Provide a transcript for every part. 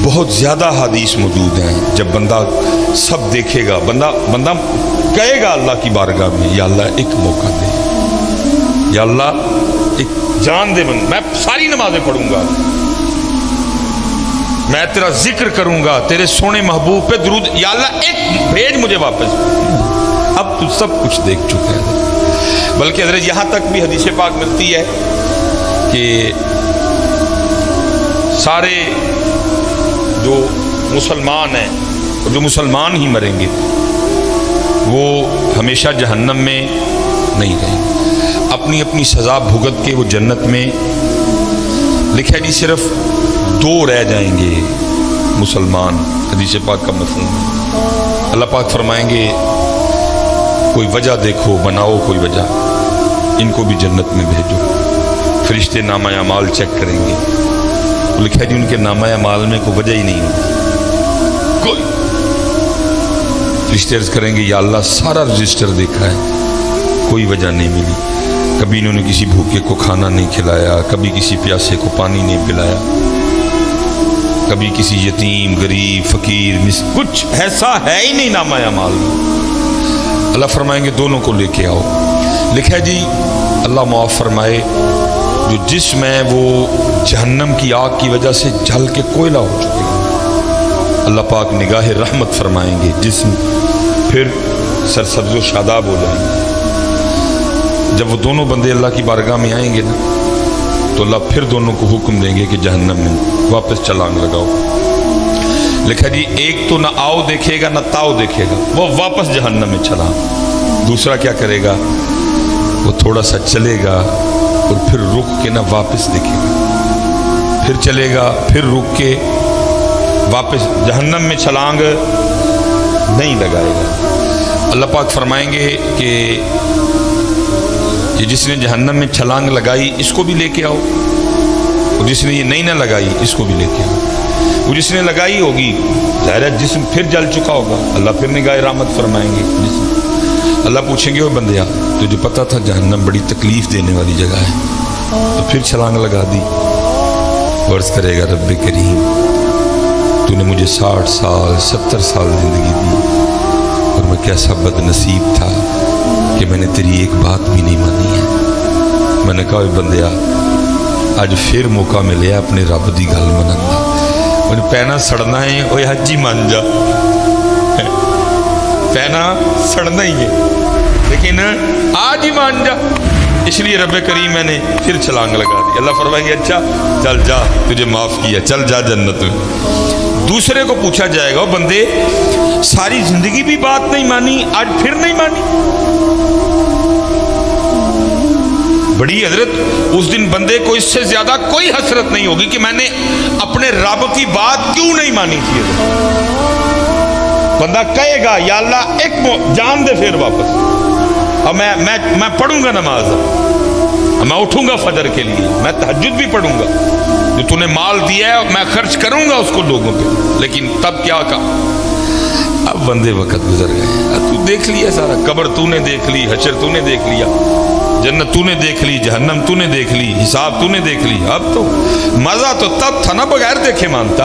بہت زیادہ حدیث موجود ہیں. جب بندہ سب دیکھے گا، بندہ کہے گا اللہ کی بارگاہ میں، یا اللہ ایک موقع دے، یا اللہ ایک جان دے، میں ساری نمازیں پڑھوں گا، میں تیرا ذکر کروں گا، تیرے سونے محبوب پہ درود، یا اللہ ایک بھیج مجھے واپس. اب تو سب کچھ دیکھ چکا ہے. بلکہ حضرت یہاں تک بھی حدیث پاک ملتی ہے کہ سارے جو مسلمان ہیں اور جو مسلمان ہی مریں گے وہ ہمیشہ جہنم میں نہیں رہیں گے، اپنی اپنی سزا بھگت کے وہ جنت میں. لکھا جی صرف 2 رہ جائیں گے مسلمان. حدیث پاک کا مفہوم ہے. اللہ پاک فرمائیں گے کوئی وجہ دیکھو، بناؤ کوئی وجہ، ان کو بھی جنت میں بھیجو. فرشتے نامہ اعمال چیک کریں گے. لکھا جی ان کے نامہ اعمال میں کوئی وجہ ہی نہیں ہوگی کوئی. فرشتے عرض کریں گے یا اللہ سارا رجسٹر دیکھا ہے، کوئی وجہ نہیں ملی. کبھی انہوں نے کسی بھوکے کو کھانا نہیں کھلایا، کبھی کسی پیاسے کو پانی نہیں پلایا، کبھی کسی یتیم غریب فقیر کچھ ایسا ہے ہی نہیں نامہ اعمال میں. اللہ فرمائیں گے دونوں کو لے کے آؤ. لکھا جی اللہ معاف فرمائے جو جسم ہے وہ جہنم کی آگ کی وجہ سے جل کے کوئلہ ہو چکے ہیں، اللہ پاک نگاہ رحمت فرمائیں گے، جسم پھر سرسبز و شاداب ہو جائیں گے. جب وہ دونوں بندے اللہ کی بارگاہ میں آئیں گے نا تو اللہ پھر دونوں کو حکم دیں گے کہ جہنم میں واپس چھلانگ لگاؤ. لکھا جی ایک تو نہ آؤ دیکھے گا نہ تاؤ دیکھے گا، وہ واپس جہنم میں چھلانگ. دوسرا کیا کرے گا، وہ تھوڑا سا چلے گا اور پھر رک کے نہ واپس دیکھے گا، پھر چلے گا پھر رک کے واپس جہنم میں چھلانگ نہیں لگائے گا. اللہ پاک فرمائیں گے کہ یہ جس نے جہنم میں چھلانگ لگائی اس کو بھی لے کے آؤ، اور جس نے یہ نہیں نہ لگائی اس کو بھی لے کے آؤ. وہ جس نے لگائی ہوگی ظاہر ہے جسم پھر جل چکا ہوگا، اللہ پھر نگاہ رحمت فرمائیں گے. اللہ پوچھیں گے وہ بندیا تجھے پتا تھا جہنم بڑی تکلیف دینے والی جگہ ہے تو پھر چھلانگ لگا دی. عرض کرے گا رب کریم تو نے مجھے 60 سال 70 سال زندگی دی اور میں کیسا بد نصیب تھا کہ میں نے تیری ایک بات بھی نہیں مانی ہے. میں نے کہا بندیا اج پھر موقع ملے اپنے رب دی گل منن دا. میں پینا سڑنا ہے اوے حجی مان جا، پینا سڑنا ہی ہے لیکن آج ہی مان جا. اس لیے رب کریم میں نے پھر چھلانگ لگا دی. اللہ فرمائیں گے اچھا چل جا تجھے معاف کیا، چل جا جنت میں. دوسرے کو پوچھا جائے گا بندے ساری زندگی بھی بات نہیں مانی، آج پھر نہیں مانی. بڑی حضرت اس دن بندے کو اس سے زیادہ کوئی حسرت نہیں ہوگی کہ میں نے اپنے رب کی بات کیوں نہیں مانی تھی. بندہ کہے گا یا اللہ ایک جان دے پھر واپس. اب میں پڑھوں گا نماز، میں اٹھوں گا فجر کے لیے، میں تہجد بھی پڑھوں گا، جو تو نے مال دیا ہے میں خرچ کروں گا اس کو لوگوں پہ. لیکن تب کیا کہا، اب بندے وقت گزر گئے. تو دیکھ لیا سارا، قبر تو نے دیکھ لی، حشر تو نے دیکھ لیا، جنت تو نے دیکھ لی، جہنم تو نے دیکھ لی، حساب تو نے دیکھ لی. اب تو مزہ تو تب تھا نا بغیر دیکھے مانتا،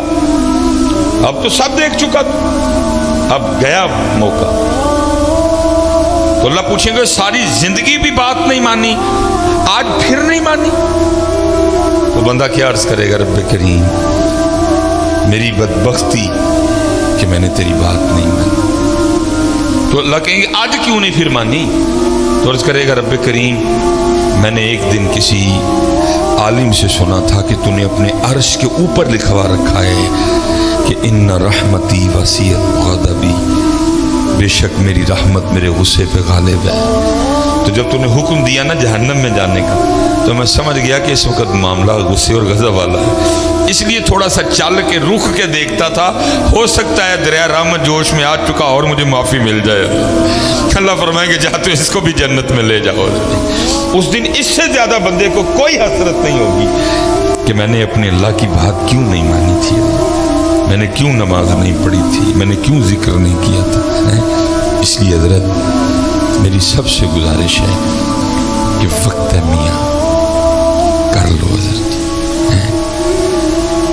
اب تو سب دیکھ چکا تھا، اب گیا موقع. تو اللہ پوچھیں گے ساری زندگی بھی بات نہیں مانی، آج پھر نہیں مانی. تو بندہ کیا عرض کرے گا رب کریم میری بدبختی کہ میں نے تیری بات نہیں مانی. تو اللہ کہیں گے آج کیوں نہیں پھر مانی. تو عرض کرے گا رب کریم میں نے ایک دن کسی عالم سے سنا تھا کہ تو نے اپنے عرش کے اوپر لکھوا رکھا ہے کہ ان رحمتی وسیعت غضبی، بے شک میری رحمت میرے غصے پہ غالب ہے. تو جب تو نے حکم دیا نا جہنم میں جانے کا تو میں سمجھ گیا کہ اس وقت معاملہ غصے اور غضب والا ہے. اس لیے تھوڑا سا چل کے رخ کے دیکھتا تھا، ہو سکتا ہے دریا رحمت جوش میں آ چکا اور مجھے معافی مل جائے. اللہ فرمائیں گے جا تو اس کو بھی جنت میں لے جاؤ. اس دن اس سے زیادہ بندے کو کوئی حسرت نہیں ہوگی کہ میں نے اپنے اللہ کی بات کیوں نہیں مانی تھی، میں نے کیوں نماز نہیں پڑھی تھی، میں نے کیوں ذکر نہیں کیا تھا. اس لیے حضرت میری سب سے گزارش ہے کہ وقت ہے میاں کر لو حضرت،